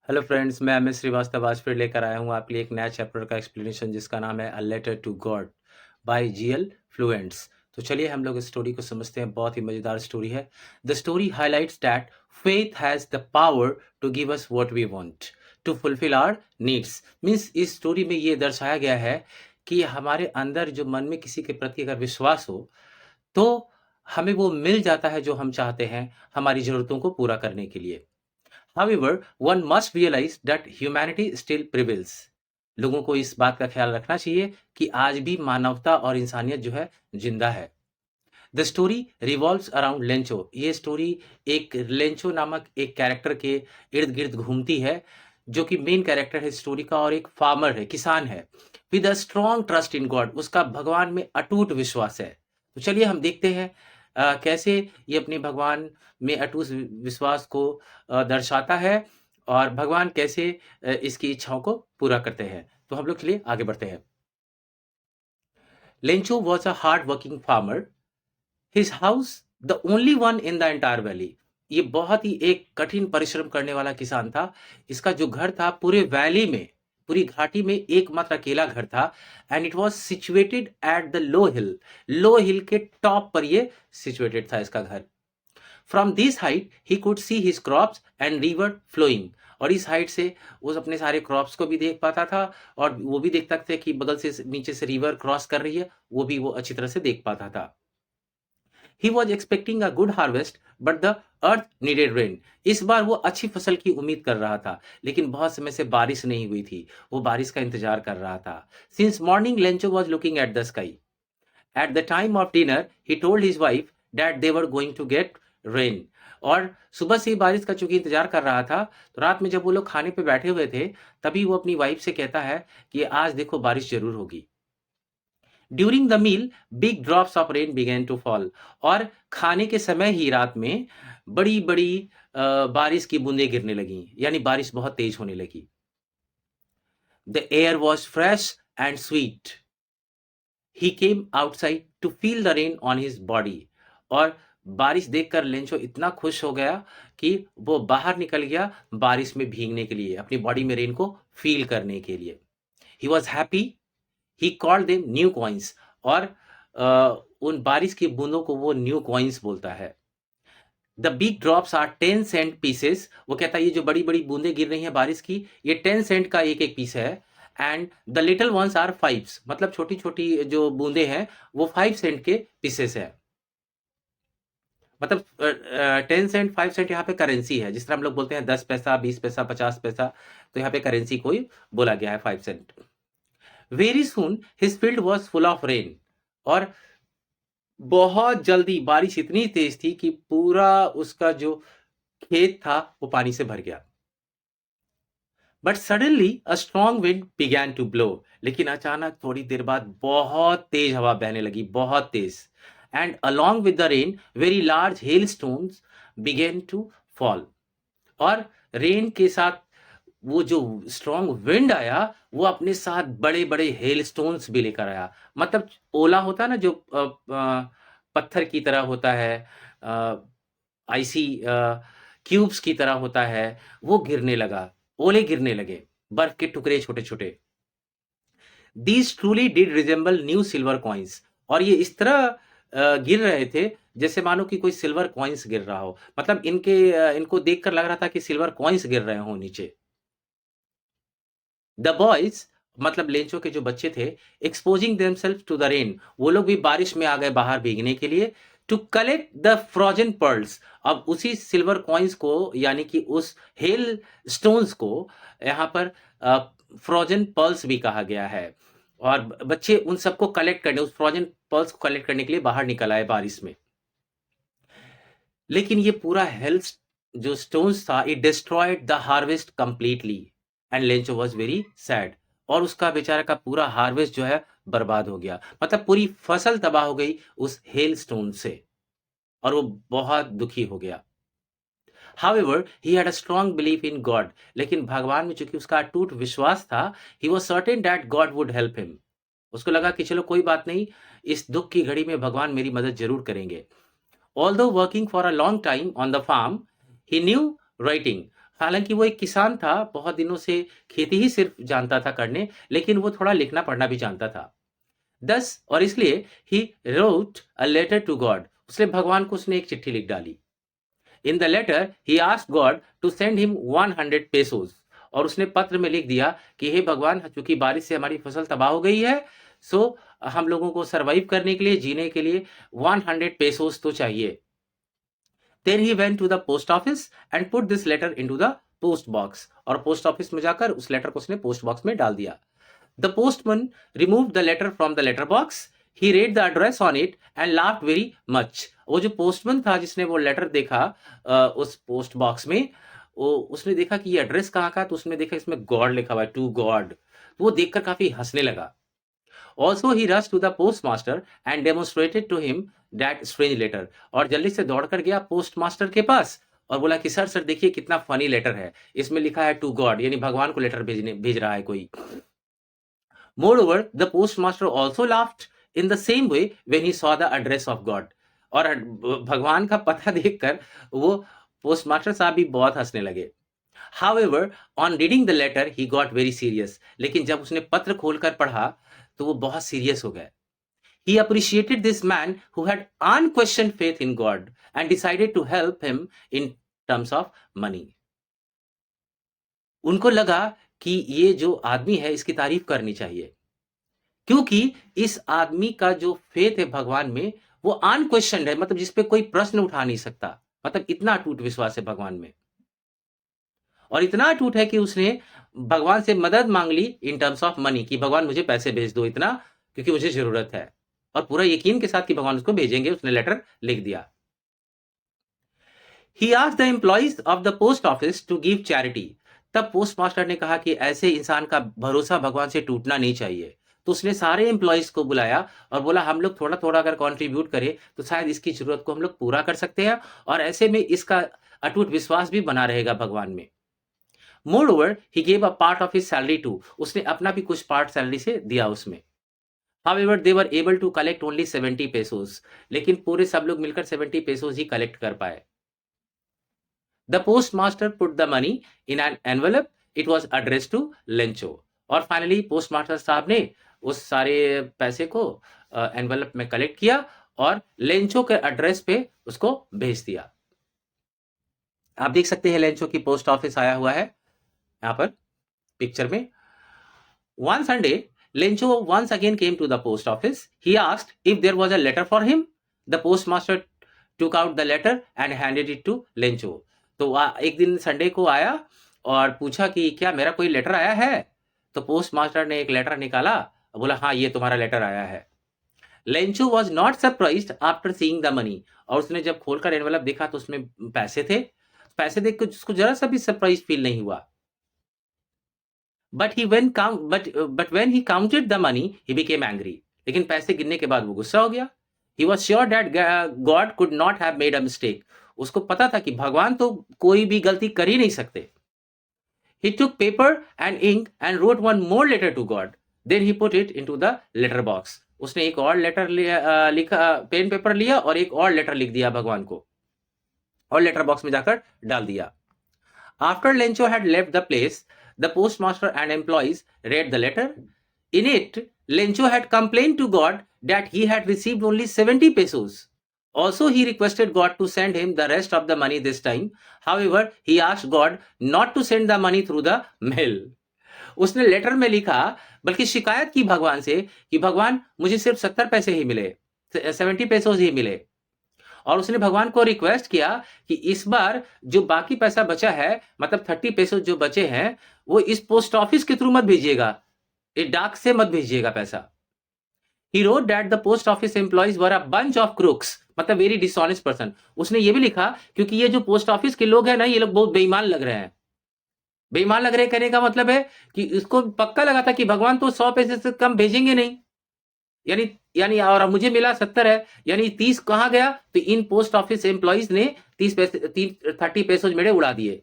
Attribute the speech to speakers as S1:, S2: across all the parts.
S1: Hello friends, मैं M S Srivastava आज फिर लेकर आया हूँ आपके लिए एक नया चैप्टर का एक्सप्लेनेशन जिसका नाम है a letter to God by G L Fuentes. तो चलिए हम लोग इस स्टोरी को समझते हैं। बहुत ही मज़ेदार स्टोरी है। The story highlights that faith has the power to give us what we want to fulfil our needs. Means इस स्टोरी में ये दर्शाया गया है कि हमारे अंदर जो मन में किसी के प्रति अगर विश्वास हो तो हमें वो मिल जाता है जो हम चाहते हैं हमारी ज़रूरतों को पूरा करने के लिए। However, one must realize that humanity still prevails. लोगों को इस बात का ख्याल रखना चाहिए कि आज भी मानवता और इंसानियत जो है जिंदा है। The story revolves around Lencho. ये स्टोरी एक लेंचो नामक एक कैरेक्टर के इर्द गिर्द घूमती है जो कि मेन कैरेक्टर है स्टोरी का और एक फार्मर है, किसान है। With a strong trust in God, उसका भगवान में अटूट विश्वास है। तो चलिए हम देखते हैं कैसे ये अपने भगवान में अटूट विश्वास को दर्शाता है और भगवान कैसे इसकी इच्छाओं को पूरा करते हैं। तो हम लोग चलिए आगे बढ़ते हैं। Lencho was a hard working farmer. His house the only one in the entire valley. ये बहुत ही एक कठिन परिश्रम करने वाला किसान था। इसका जो घर था पूरे वैली में, पूरी घाटी में एकमात्र अकेला घर था। And it was situated at the low hill के टॉप पर ये सिचुएटेड था इसका घर। From this height he could see his crops and river flowing. और इस हाइट से वो अपने सारे क्रॉप्स को भी देख पाता था और वो भी देख सकते कि बगल से नीचे से रिवर क्रॉस कर रही है, वो भी वो अच्छी तरह से देख पाता था। He was expecting a good harvest, but the earth needed rain. इस बार वो अच्छी फसल की उम्मीद कर रहा था, लेकिन बहुत समय से बारिश नहीं हुई थी। वो बारिश का इंतजार कर रहा था। Since morning, Lencho was looking at the sky. At the time of dinner, he told his wife that they were going to get rain. और सुबह से ही बारिश का चूंकि इंतजार कर रहा था, तो रात में जब वो लोग खाने पे बैठे हुए थे, तभी वो अपनी वाइफ से कहता है कि आज देखो बारिश जरूर होगी। During the meal big drops of rain began to fall. और खाने के समय ही रात में बड़ी बड़ी बारिश की बूंदें गिरने लगी, यानी बारिश बहुत तेज होने लगी। The air was fresh and sweet. He came outside to feel the rain on his body. और बारिश देखकर लेंचो इतना खुश हो गया कि वो बाहर निकल गया बारिश में भीगने के लिए, अपनी बॉडी में रेन को फील करने के लिए। He was happy. He called them new coins. और उन बारिश की बूंदों को वो न्यू कॉइन्स बोलता है। The big drops are 10 cent pieces. वो कहता है ये जो बड़ी बड़ी बूंदें गिर रही हैं बारिश की, ये 10 सेंट का एक एक पीस है। And the little ones are 5, मतलब छोटी छोटी जो बूंदें हैं वो 5 सेंट के पीसेस है। मतलब 10 सेंट 5 सेंट यहाँ पे करेंसी है, जिस तरह हम लोग बोलते हैं 10 पैसा 20 पैसा 50 पैसा, तो यहाँ पे करेंसी को ही बोला गया है 5 cent. Very soon his field was full of rain. और बहुत जल्दी बारिश इतनी तेज थी कि पूरा उसका जो खेत था वो पानी से भर गया। But suddenly a strong wind began to blow. लेकिन अचानक थोड़ी देर बाद बहुत तेज हवा बहने लगी, बहुत तेज। And along with the rain very large hail stones began to fall. और रेन के साथ वो जो स्ट्रॉन्ग विंड आया वो अपने साथ बड़े बड़े हेल स्टोन्स भी लेकर आया। मतलब ओला होता है ना जो पत्थर की तरह होता है, आइसी क्यूब्स की तरह होता है, वो गिरने लगा, ओले गिरने लगे, बर्फ के टुकड़े छोटे छोटे। These truly did resemble new silver coins. और ये इस तरह गिर रहे थे जैसे मानो कि कोई सिल्वर कॉइन्स गिर रहा हो। मतलब इनको देखकर लग रहा था कि सिल्वर कॉइन्स गिर रहे हो नीचे। द बॉयज, मतलब लेंचो के जो बच्चे थे, exposing themselves to the rain, वो लोग भी बारिश में आ गए बाहर भीगने के लिए। To collect the frozen pearls. अब उसी सिल्वर कॉइन्स को, यानी कि उस हेल स्टोन्स को यहाँ पर फ्रोजन पर्ल्स भी कहा गया है। और बच्चे उन सबको कलेक्ट करने, उस फ्रोजन पर्ल्स को कलेक्ट करने के लिए बाहर निकल आए बारिश में। लेकिन ये पूरा हेल्थ जो स्टोन्स था, it destroyed the harvest completely and Lencho was very sad. और उसका बेचारा का पूरा हार्वेस्ट जो है बर्बाद हो गया, मतलब पूरी फसल तबाह हो गई उस हेल स्टोन से, और वो बहुत दुखी हो गया। However, he had a strong belief in God. लेकिन भगवान में चूंकि उसका अटूट विश्वास था, he was certain that God would help him. उसको लगा कि चलो कोई बात नहीं, इस दुख की घड़ी में भगवान मेरी मदद जरूर करेंगे। Although working for a long time on the farm, he knew writing. हालांकि वो एक किसान था, बहुत दिनों से खेती ही सिर्फ जानता था करने, लेकिन वो थोड़ा लिखना पढ़ना भी जानता था। और इसलिए ही wrote a letter to God, उसने भगवान को उसने एक चिट्ठी लिख डाली। In the letter he asked God to send him 100 pesos, और उसने पत्र में लिख दिया कि हे भगवान, चूंकि बारिश से हमारी फसल तबाह हो गई है, सो हम लोगों को सरवाइव करने के लिए, जीने के लिए 100 पेसोज तो चाहिए। Then he went to the post office and put this letter into the post box, और पोस्ट ऑफिस में जाकर उस लेटर को उसने पोस्ट बॉक्स में डाल दिया। The postman removed the letter from the letter box. He read the address on it and laughed very much. वो जो पोस्टमैन था जिसने वो लेटर देखा उस पोस्ट बॉक्स में, वो उसने देखा कि ये एड्रेस कहाँ का है, तो उसने देखा इसमें गॉड लिखा हुआ है, टू गॉड। तो वो देखकर काफी हंसने लगा। Also he rushed to the postmaster and demonstrated to him that strange letter, और जल्दी से दौड़कर गया पोस्ट मास्टर के पास और बोला कि सर सर देखिए कितना फनी लेटर है, इसमें लिखा है टू गॉड, यानी भगवान को लेटर भेज रहा है कोई। Moreover, the postmaster also laughed in the same way when he saw the address of God, और भगवान का पता देखकर वो पोस्टमास्टर साहब भी बहुत हंसने लगे। However, on reading the letter, he got very serious. लेकिन जब उसने पत्र खोलकर पढ़ा तो वो बहुत सीरियस हो गए। He appreciated this man who had unquestioned faith in God and decided to help him in terms of money. उनको लगा कि ये जो आदमी है इसकी तारीफ करनी चाहिए, क्योंकि इस आदमी का जो फेथ है भगवान में वो अनक्वेश्चनड है, मतलब जिसपे कोई प्रश्न उठा नहीं सकता, मतलब इतना अटूट विश्वास है भगवान में, और इतना अटूट है कि उसने भगवान से मदद मांग ली इन टर्म्स ऑफ मनी, कि भगवान मुझे पैसे भेज दो इतना, क्योंकि मुझे जरूरत है, और पूरा यकीन के साथ कि भगवान उसको भेजेंगे उसने लेटर लिख दिया। He asked the employees of the post office to give charity. तब पोस्ट मास्टर ने कहा कि ऐसे इंसान का भरोसा भगवान से टूटना नहीं चाहिए, तो उसने सारे एम्प्लॉयज को बुलाया और बोला हम लोग थोड़ा थोड़ा अगर कंट्रीब्यूट करें तो शायद इसकी जरूरत को हम लोग पूरा कर सकते हैं, और ऐसे में इसका अटूट विश्वास भी बना रहेगा भगवान में। Moreover, he gave a part of his salary too. उसने अपना भी कुछ पार्ट सैलरी से दिया उसमें। However, they were able to collect only 70 pesos. लेकिन पूरे सब लोग मिलकर 70 pesos ही कलेक्ट कर पाए। The postmaster put the money in an envelope. It was addressed to Lencho. और फाइनली पोस्टमास्टर साहब ने उस सारे पैसे को एनवेलप में कलेक्ट किया और लेंचो के एड्रेस पे उसको भेज दिया। आप देख सकते हैं लेंचो की पोस्ट ऑफिस आया हुआ है यहाँ पर पिक्चर में। One Sunday, Lencho once again came to the post office. He asked if there was a letter for him. The postmaster took out the letter and handed it to Lencho. तो एक दिन Sunday को आया और पूछा कि क्या मेरा कोई लेटर आया है, तो पोस्ट मास्टर ने एक लेटर निकाला और बोला हाँ ये तुम्हारा लेटर आया है। Lencho was not surprised after seeing the money, और उसने जब खोलकर एनवेलप देखा तो उसमें पैसे थे। पैसे देख कर उसको जरा सा भी सरप्राइज फील नहीं हुआ। But when he counted the money, he became angry. लेकिन पैसे गिनने के बाद वो गुस्सा हो गया। He was sure that God could not have made a mistake. उसको पता था कि भगवान तो कोई भी गलती कर ही नहीं सकते। He took paper and ink and wrote one more letter to God. Then he put it into the letter box. उसने एक और लेटर लिखा, पेन पेपर लिया और एक और लेटर लिख दिया भगवान को और लेटर बॉक्स में जाकर डाल दिया। After Lencho had left the place, the postmaster and employees read the letter. In it, Lencho had complained to God that he had received only 70 pesos. Also, he requested God to send him the rest of the money this time. However, he asked God not to send the money through the mail. उसने letter में लिखा, बल्कि शिकायत की भगवान से कि भगवान मुझे सिर्फ 70 पैसे ही मिले, 70 पेसोज ही मिले, और उसने भगवान को रिक्वेस्ट किया कि इस बार जो बाकी पैसा बचा है, मतलब 30 पेसो जो बचे हैं, वो इस पोस्ट ऑफिस के थ्रू मत भेजिएगा, ये डाक से मत भेजिएगा पैसा। He wrote that the post office employees were a bunch of crooks, मतलब वेरी डिसऑनेस्ट पर्सन। उसने ये भी लिखा क्योंकि ये जो पोस्ट ऑफिस के लोग हैं ना, ये लोग बहुत बेईमान लग रहे हैं। बेईमान लग रहे कहने का मतलब है कि इसको पक्का लगा था कि भगवान तो 100 पैसे से कम भेजेंगे नहीं, यानी और मुझे मिला 70 है, यानी 30 कहां गया, तो इन पोस्ट ऑफिस एम्प्लॉइज ने 30 पेसोज मेरे उड़ा दिए।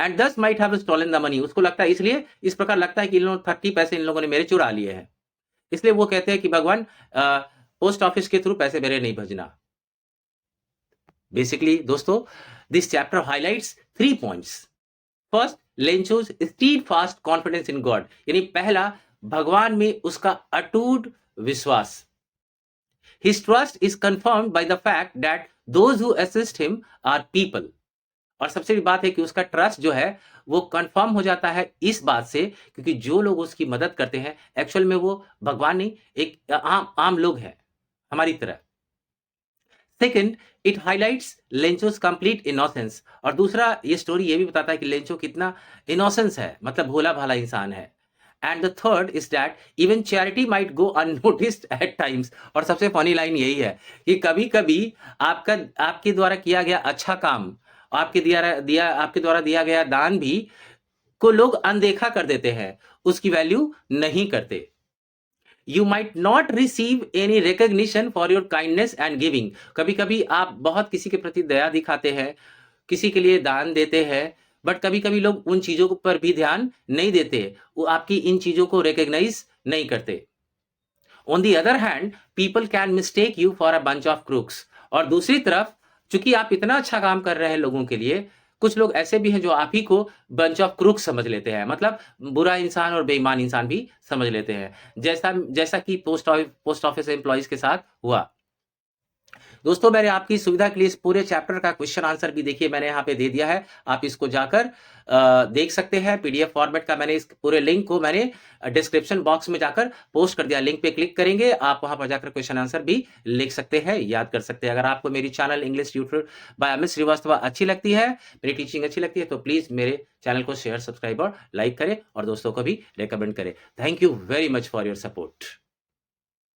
S1: And thus might have stolen the money, उसको लगता है, इसलिए इस प्रकार लगता है कि इन लोगों 30 पैसे इन लोगों ने मेरे चुरा लिए हैं, इसलिए वो कहते हैं कि भगवान पोस्ट ऑफिस के थ्रू पैसे मेरे नहीं भेजना। बेसिकली दोस्तों, this chapter highlights 3 points. First, Lencho's stead fast confidence in God, यानी पहला, भगवान में उसका अटूट विश्वास। His trust is confirmed by the fact that those who assist him are people. और सबसे बड़ी बात है कि उसका ट्रस्ट जो है वो कंफर्म हो जाता है इस बात से, क्योंकि जो लोग उसकी मदद करते हैं एक्चुअल में वो भगवान नहीं, एक आम लोग हैं हमारी तरह। Second, it highlights Lencho's complete innocence, और दूसरा ये स्टोरी ये भी बताता है कि लेंचो कितना इनोसेंस है, मतलब भोला भाला इंसान है। And the third is that even charity might go unnoticed at times, और सबसे फनी लाइन यही है कि कभी कभी आपके द्वारा किया गया अच्छा काम, आपके द्वारा दिया गया दान भी को लोग अनदेखा कर देते हैं, उसकी वैल्यू नहीं करते। You might not receive any recognition for your kindness and giving, कभी कभी आप बहुत किसी के प्रति दया दिखाते हैं, किसी के लिए दान देते हैं, बट कभी कभी लोग उन चीजों पर भी ध्यान नहीं देते, वो आपकी इन चीजों को रिकग्नाइज नहीं करते। On the other hand, people can mistake you for a bunch of crooks, और दूसरी तरफ चूंकि आप इतना अच्छा काम कर रहे हैं लोगों के लिए, कुछ लोग ऐसे भी हैं जो आप ही को बंच ऑफ क्रूक्स समझ लेते हैं, मतलब बुरा इंसान और बेईमान इंसान भी समझ लेते हैं, जैसा कि पोस्ट ऑफिस एम्प्लॉइज के साथ हुआ। दोस्तों, मैंने आपकी सुविधा के लिए इस पूरे चैप्टर का क्वेश्चन आंसर भी देखिए मैंने यहाँ पे दे दिया है, आप इसको जाकर देख सकते हैं। पीडीएफ फॉर्मेट का मैंने इस पूरे लिंक को मैंने डिस्क्रिप्शन बॉक्स में जाकर पोस्ट कर दिया, लिंक पे क्लिक करेंगे आप वहां पर जाकर क्वेश्चन आंसर भी लिख सकते हैं, याद कर सकते हैं। अगर आपको मेरी channel English tutor by Amit Srivastava अच्छी लगती है, मेरी टीचिंग अच्छी लगती है, तो प्लीज मेरे चैनल को शेयर, सब्सक्राइब और लाइक करें, और दोस्तों को भी रिकमेंड करें। Thank you very much for your support.